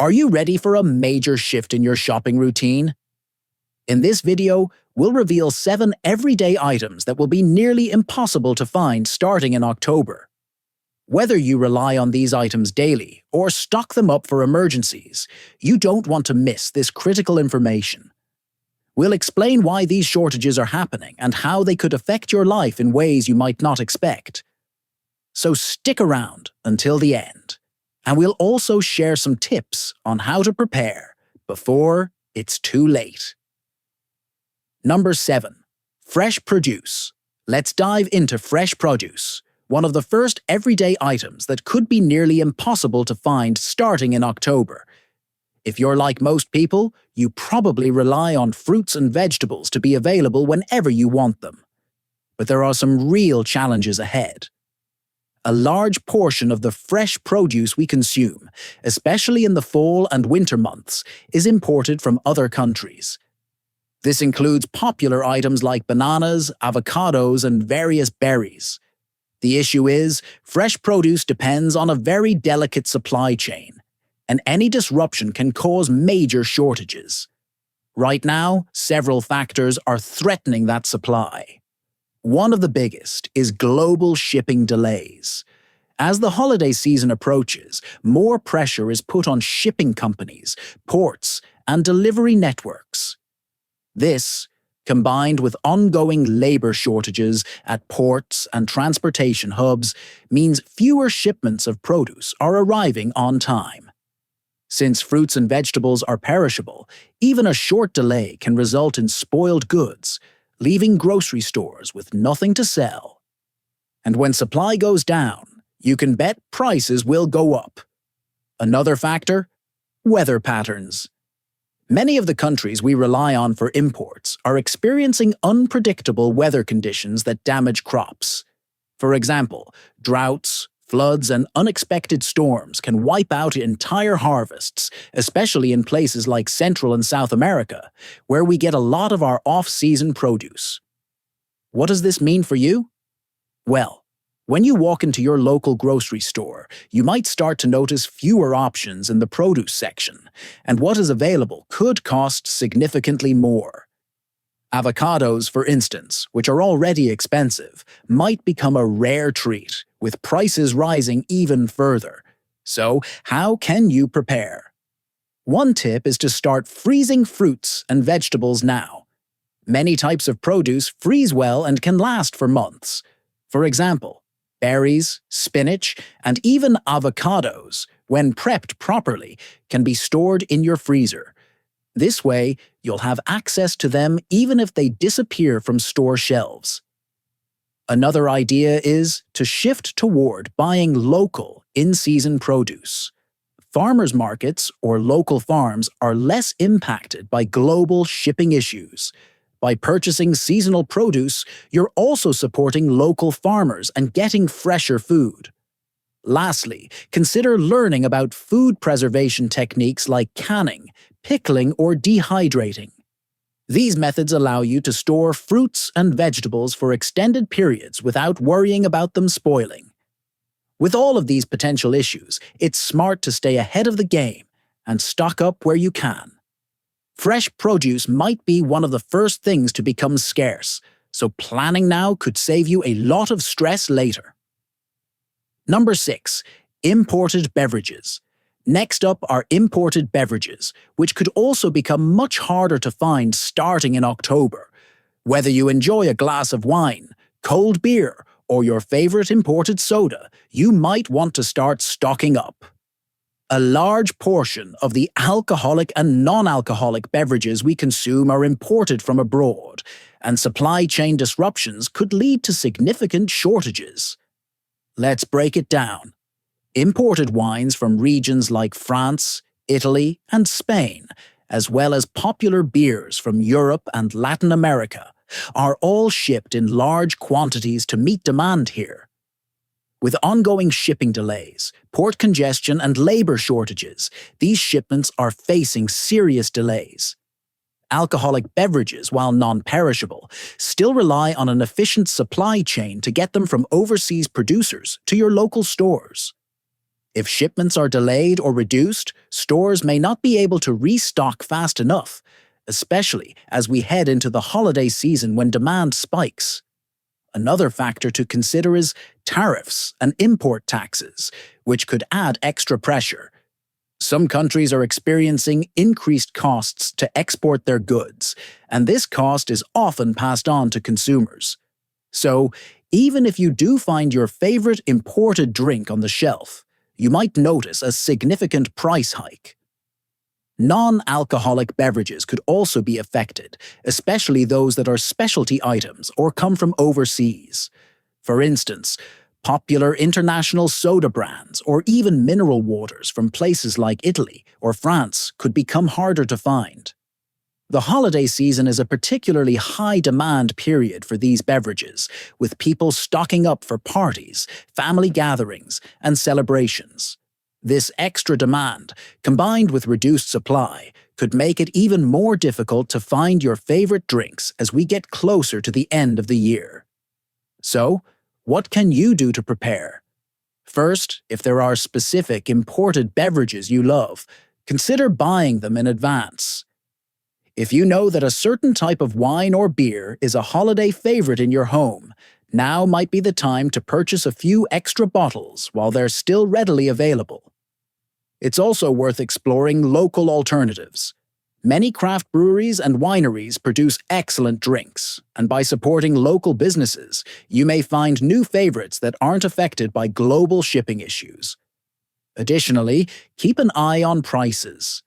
Are you ready for a major shift in your shopping routine? In this video, we'll reveal 7 everyday items that will be nearly impossible to find starting in October. Whether you rely on these items daily or stock them up for emergencies, you don't want to miss this critical information. We'll explain why these shortages are happening and how they could affect your life in ways you might not expect. So stick around until the end. And we'll also share some tips on how to prepare before it's too late. Number 7. Fresh produce. Let's dive into fresh produce, one of the first everyday items that could be nearly impossible to find starting in October. If you're like most people, you probably rely on fruits and vegetables to be available whenever you want them. But there are some real challenges ahead. A large portion of the fresh produce we consume, especially in the fall and winter months, is imported from other countries. This includes popular items like bananas, avocados, and various berries. The issue is, fresh produce depends on a very delicate supply chain, and any disruption can cause major shortages. Right now, several factors are threatening that supply. One of the biggest is global shipping delays. As the holiday season approaches, more pressure is put on shipping companies, ports, and delivery networks. This, combined with ongoing labor shortages at ports and transportation hubs, means fewer shipments of produce are arriving on time. Since fruits and vegetables are perishable, even a short delay can result in spoiled goods, leaving grocery stores with nothing to sell. And when supply goes down, you can bet prices will go up. Another factor? Weather patterns. Many of the countries we rely on for imports are experiencing unpredictable weather conditions that damage crops. For example, droughts, floods, and unexpected storms can wipe out entire harvests, especially in places like Central and South America, where we get a lot of our off-season produce. What does this mean for you? Well, when you walk into your local grocery store, you might start to notice fewer options in the produce section, and what is available could cost significantly more. Avocados, for instance, which are already expensive, might become a rare treat, with prices rising even further. So, how can you prepare? One tip is to start freezing fruits and vegetables now. Many types of produce freeze well and can last for months. For example, berries, spinach, and even avocados, when prepped properly, can be stored in your freezer. This way, you'll have access to them even if they disappear from store shelves. Another idea is to shift toward buying local, in-season produce. Farmers markets or local farms are less impacted by global shipping issues. By purchasing seasonal produce, you're also supporting local farmers and getting fresher food. Lastly, consider learning about food preservation techniques like canning, pickling, or dehydrating. These methods allow you to store fruits and vegetables for extended periods without worrying about them spoiling. With all of these potential issues, it's smart to stay ahead of the game and stock up where you can. Fresh produce might be one of the first things to become scarce, so planning now could save you a lot of stress later. Number 6. Imported beverages. Next up are imported beverages, which could also become much harder to find starting in October. Whether you enjoy a glass of wine, cold beer, or your favorite imported soda, you might want to start stocking up. A large portion of the alcoholic and non-alcoholic beverages we consume are imported from abroad, and supply chain disruptions could lead to significant shortages. Let's break it down. Imported wines from regions like France, Italy, and Spain, as well as popular beers from Europe and Latin America, are all shipped in large quantities to meet demand here. With ongoing shipping delays, port congestion, and labor shortages, these shipments are facing serious delays. Alcoholic beverages, while non-perishable, still rely on an efficient supply chain to get them from overseas producers to your local stores. If shipments are delayed or reduced, stores may not be able to restock fast enough, especially as we head into the holiday season when demand spikes. Another factor to consider is tariffs and import taxes, which could add extra pressure. Some countries are experiencing increased costs to export their goods, and this cost is often passed on to consumers. So, even if you do find your favorite imported drink on the shelf, you might notice a significant price hike. Non-alcoholic beverages could also be affected, especially those that are specialty items or come from overseas. For instance, popular international soda brands or even mineral waters from places like Italy or France could become harder to find. The holiday season is a particularly high-demand period for these beverages, with people stocking up for parties, family gatherings, and celebrations. This extra demand, combined with reduced supply, could make it even more difficult to find your favorite drinks as we get closer to the end of the year. So, what can you do to prepare? First, if there are specific imported beverages you love, consider buying them in advance. If you know that a certain type of wine or beer is a holiday favorite in your home, now might be the time to purchase a few extra bottles while they're still readily available. It's also worth exploring local alternatives. Many craft breweries and wineries produce excellent drinks, and by supporting local businesses, you may find new favorites that aren't affected by global shipping issues. Additionally, keep an eye on prices.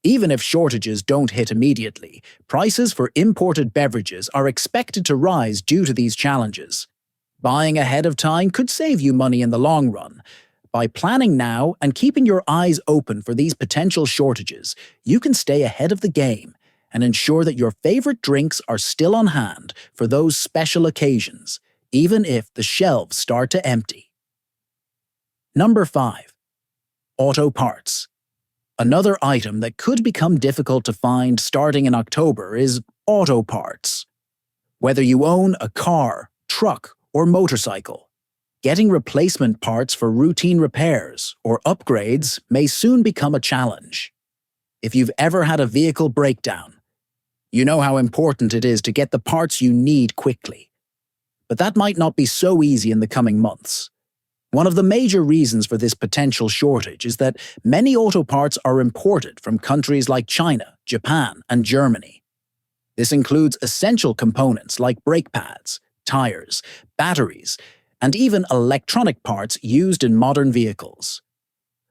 Even if shortages don't hit immediately, prices for imported beverages are expected to rise due to these challenges. Buying ahead of time could save you money in the long run. By planning now and keeping your eyes open for these potential shortages, you can stay ahead of the game and ensure that your favorite drinks are still on hand for those special occasions, even if the shelves start to empty. Number 5. Auto parts. Another item that could become difficult to find starting in October is auto parts. Whether you own a car, truck, or motorcycle, getting replacement parts for routine repairs or upgrades may soon become a challenge. If you've ever had a vehicle breakdown, you know how important it is to get the parts you need quickly. But that might not be so easy in the coming months. One of the major reasons for this potential shortage is that many auto parts are imported from countries like China, Japan, and Germany. This includes essential components like brake pads, tires, batteries, and even electronic parts used in modern vehicles.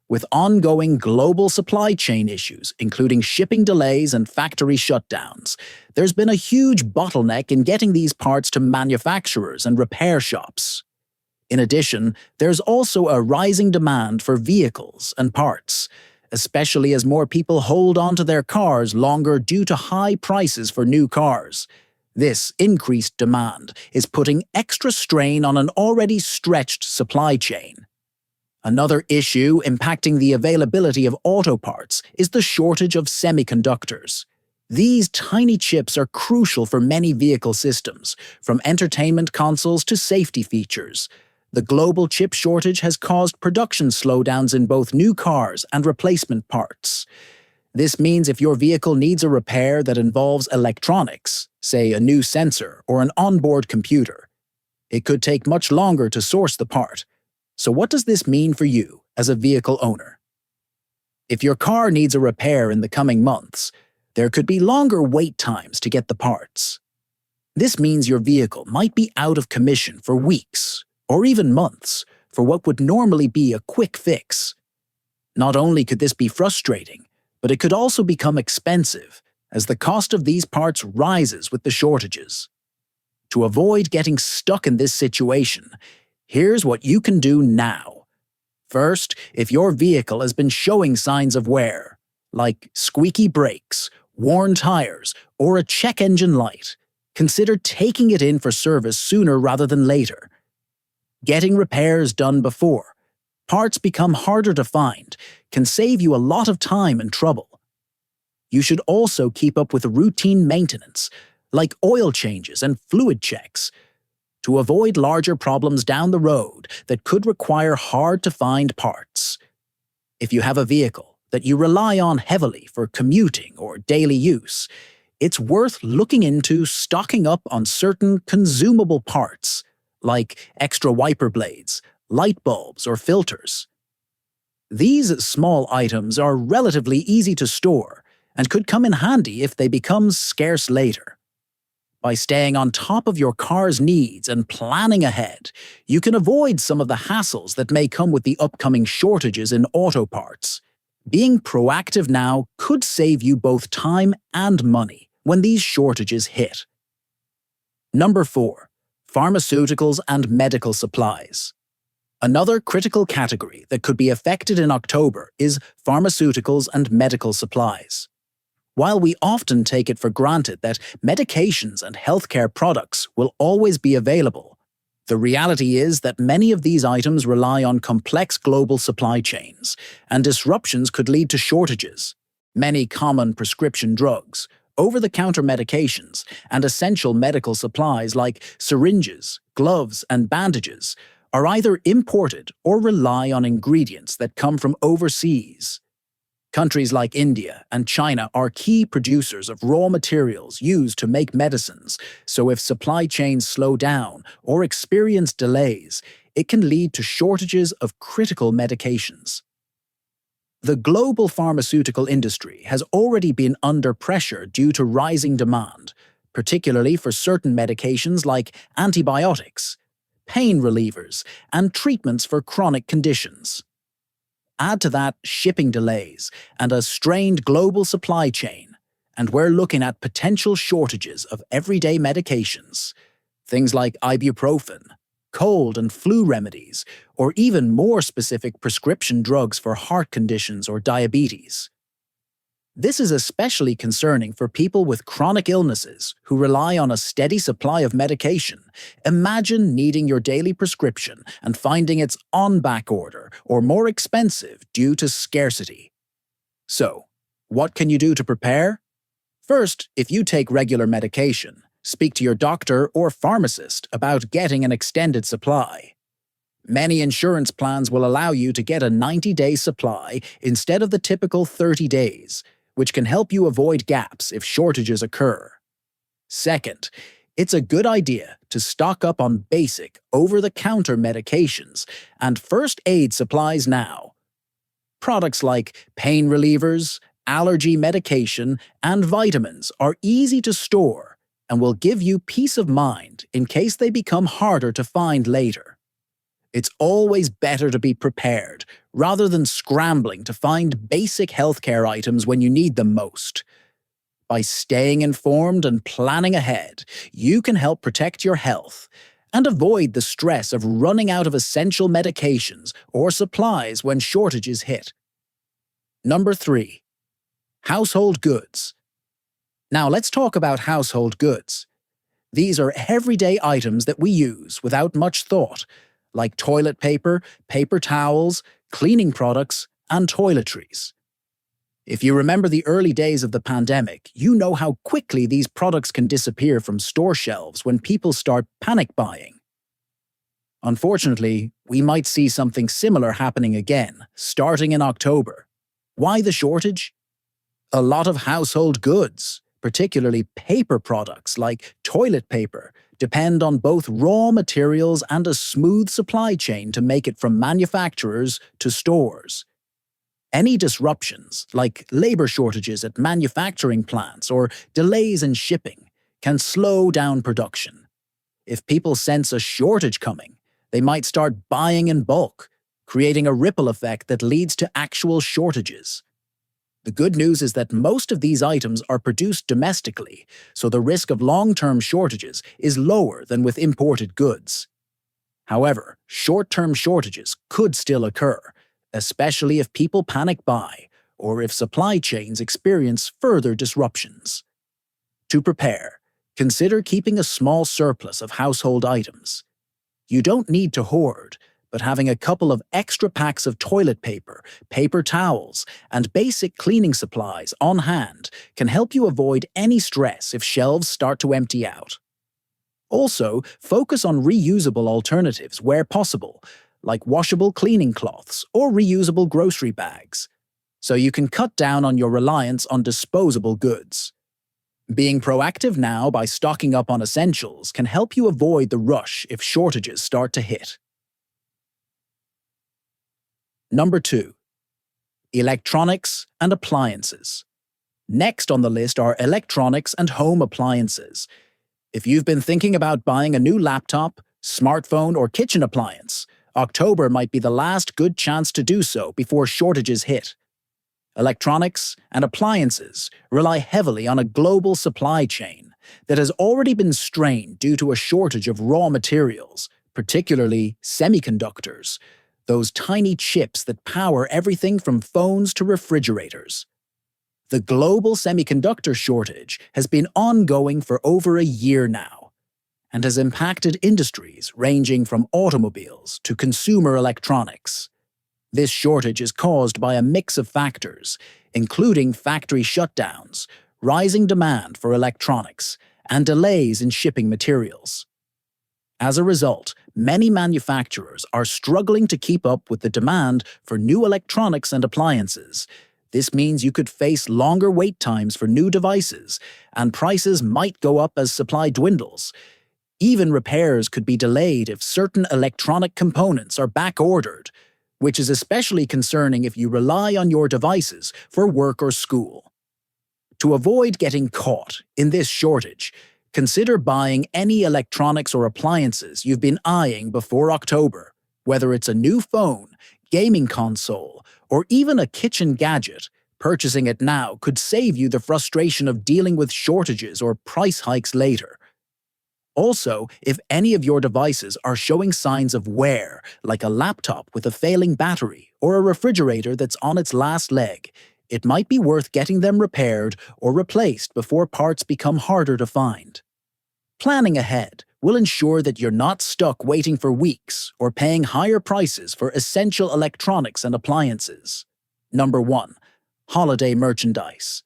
With ongoing global supply chain issues, including shipping delays and factory shutdowns, there's been a huge bottleneck in getting these parts to manufacturers and repair shops. In addition, there's also a rising demand for vehicles and parts, especially as more people hold onto their cars longer due to high prices for new cars. This increased demand is putting extra strain on an already stretched supply chain. Another issue impacting the availability of auto parts is the shortage of semiconductors. These tiny chips are crucial for many vehicle systems, from entertainment consoles to safety features. The global chip shortage has caused production slowdowns in both new cars and replacement parts. This means if your vehicle needs a repair that involves electronics, say a new sensor or an onboard computer, it could take much longer to source the part. So what does this mean for you as a vehicle owner? If your car needs a repair in the coming months, there could be longer wait times to get the parts. This means your vehicle might be out of commission for weeks or even months for what would normally be a quick fix. Not only could this be frustrating, but it could also become expensive as the cost of these parts rises with the shortages. To avoid getting stuck in this situation, here's what you can do now. First, if your vehicle has been showing signs of wear, like squeaky brakes, worn tires, or a check engine light, consider taking it in for service sooner rather than later. Getting repairs done before parts become harder to find can save you a lot of time and trouble. You should also keep up with routine maintenance, like oil changes and fluid checks, to avoid larger problems down the road that could require hard-to-find parts. If you have a vehicle that you rely on heavily for commuting or daily use, it's worth looking into stocking up on certain consumable parts, like extra wiper blades, light bulbs, or filters. These small items are relatively easy to store and could come in handy if they become scarce later. By staying on top of your car's needs and planning ahead, you can avoid some of the hassles that may come with the upcoming shortages in auto parts. Being proactive now could save you both time and money when these shortages hit. Number 4. Pharmaceuticals and medical supplies. Another critical category that could be affected in October is pharmaceuticals and medical supplies. While we often take it for granted that medications and healthcare products will always be available, the reality is that many of these items rely on complex global supply chains, and disruptions could lead to shortages. Many common prescription drugs, over-the-counter medications, and essential medical supplies like syringes, gloves, and bandages are either imported or rely on ingredients that come from overseas. Countries like India and China are key producers of raw materials used to make medicines, so if supply chains slow down or experience delays, it can lead to shortages of critical medications. The global pharmaceutical industry has already been under pressure due to rising demand, particularly for certain medications like antibiotics, pain relievers, and treatments for chronic conditions. Add to that shipping delays and a strained global supply chain, and we're looking at potential shortages of everyday medications, things like ibuprofen, cold and flu remedies, or even more specific prescription drugs for heart conditions or diabetes. This is especially concerning for people with chronic illnesses who rely on a steady supply of medication. Imagine needing your daily prescription and finding it's on back order or more expensive due to scarcity. So, what can you do to prepare? First, if you take regular medication, speak to your doctor or pharmacist about getting an extended supply. Many insurance plans will allow you to get a 90-day supply instead of the typical 30 days, which can help you avoid gaps if shortages occur. Second, it's a good idea to stock up on basic, over-the-counter medications and first aid supplies now. Products like pain relievers, allergy medication, and vitamins are easy to store and will give you peace of mind in case they become harder to find later. It's always better to be prepared, rather than scrambling to find basic healthcare items when you need them most. By staying informed and planning ahead, you can help protect your health and avoid the stress of running out of essential medications or supplies when shortages hit. Number 3. Household goods. Now let's talk about household goods. These are everyday items that we use without much thought, like toilet paper, paper towels, cleaning products, and toiletries. If you remember the early days of the pandemic, you know how quickly these products can disappear from store shelves when people start panic buying. Unfortunately, we might see something similar happening again, starting in October. Why the shortage? A lot of household goods, particularly paper products like toilet paper, depend on both raw materials and a smooth supply chain to make it from manufacturers to stores. Any disruptions, like labor shortages at manufacturing plants or delays in shipping, can slow down production. If people sense a shortage coming, they might start buying in bulk, creating a ripple effect that leads to actual shortages. The good news is that most of these items are produced domestically, so the risk of long-term shortages is lower than with imported goods. However, short-term shortages could still occur, especially if people panic buy or if supply chains experience further disruptions. To prepare, consider keeping a small surplus of household items. You don't need to hoard, but having a couple of extra packs of toilet paper, paper towels, and basic cleaning supplies on hand can help you avoid any stress if shelves start to empty out. Also, focus on reusable alternatives where possible, like washable cleaning cloths or reusable grocery bags, so you can cut down on your reliance on disposable goods. Being proactive now by stocking up on essentials can help you avoid the rush if shortages start to hit. Number 2. Electronics and appliances. Next on the list are electronics and home appliances. If you've been thinking about buying a new laptop, smartphone, or kitchen appliance, October might be the last good chance to do so before shortages hit. Electronics and appliances rely heavily on a global supply chain that has already been strained due to a shortage of raw materials, particularly semiconductors, those tiny chips that power everything from phones to refrigerators. The global semiconductor shortage has been ongoing for over a year now and has impacted industries ranging from automobiles to consumer electronics. This shortage is caused by a mix of factors, including factory shutdowns, rising demand for electronics, and delays in shipping materials. As a result, many manufacturers are struggling to keep up with the demand for new electronics and appliances. This means you could face longer wait times for new devices, and prices might go up as supply dwindles. Even repairs could be delayed if certain electronic components are back-ordered, which is especially concerning if you rely on your devices for work or school. To avoid getting caught in this shortage, consider buying any electronics or appliances you've been eyeing before October, whether it's a new phone, gaming console, or even a kitchen gadget. Purchasing it now could save you the frustration of dealing with shortages or price hikes later. Also, if any of your devices are showing signs of wear, like a laptop with a failing battery or a refrigerator that's on its last leg, it might be worth getting them repaired or replaced before parts become harder to find. Planning ahead will ensure that you're not stuck waiting for weeks or paying higher prices for essential electronics and appliances. Number 1. Holiday merchandise.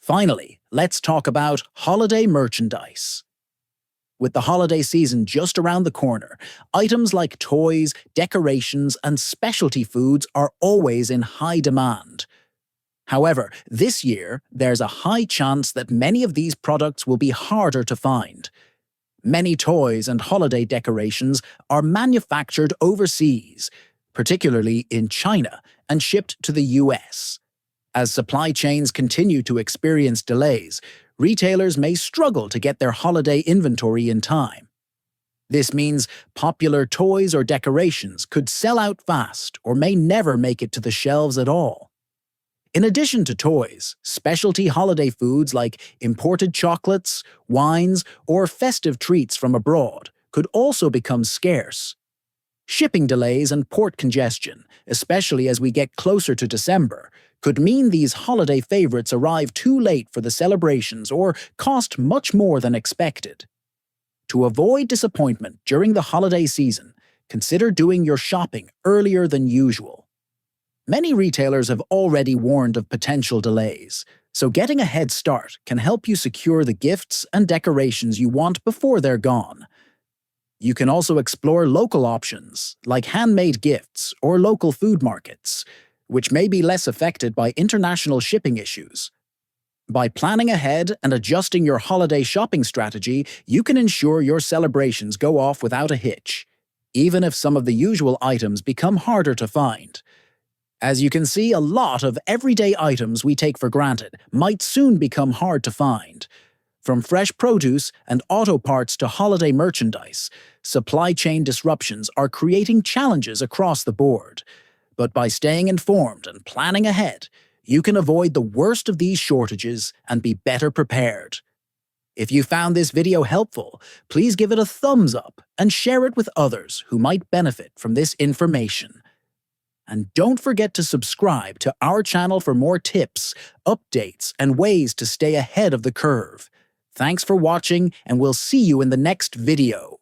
Finally, let's talk about holiday merchandise. With the holiday season just around the corner, items like toys, decorations, and specialty foods are always in high demand. However, this year, there's a high chance that many of these products will be harder to find. Many toys and holiday decorations are manufactured overseas, particularly in China, and shipped to the US. As supply chains continue to experience delays, retailers may struggle to get their holiday inventory in time. This means popular toys or decorations could sell out fast or may never make it to the shelves at all. In addition to toys, specialty holiday foods like imported chocolates, wines, or festive treats from abroad could also become scarce. Shipping delays and port congestion, especially as we get closer to December, could mean these holiday favorites arrive too late for the celebrations or cost much more than expected. To avoid disappointment during the holiday season, consider doing your shopping earlier than usual. Many retailers have already warned of potential delays, so getting a head start can help you secure the gifts and decorations you want before they're gone. You can also explore local options, like handmade gifts or local food markets, which may be less affected by international shipping issues. By planning ahead and adjusting your holiday shopping strategy, you can ensure your celebrations go off without a hitch, even if some of the usual items become harder to find. As you can see, a lot of everyday items we take for granted might soon become hard to find. From fresh produce and auto parts to holiday merchandise, supply chain disruptions are creating challenges across the board. But by staying informed and planning ahead, you can avoid the worst of these shortages and be better prepared. If you found this video helpful, please give it a thumbs up and share it with others who might benefit from this information. And don't forget to subscribe to our channel for more tips, updates, and ways to stay ahead of the curve. Thanks for watching, and we'll see you in the next video.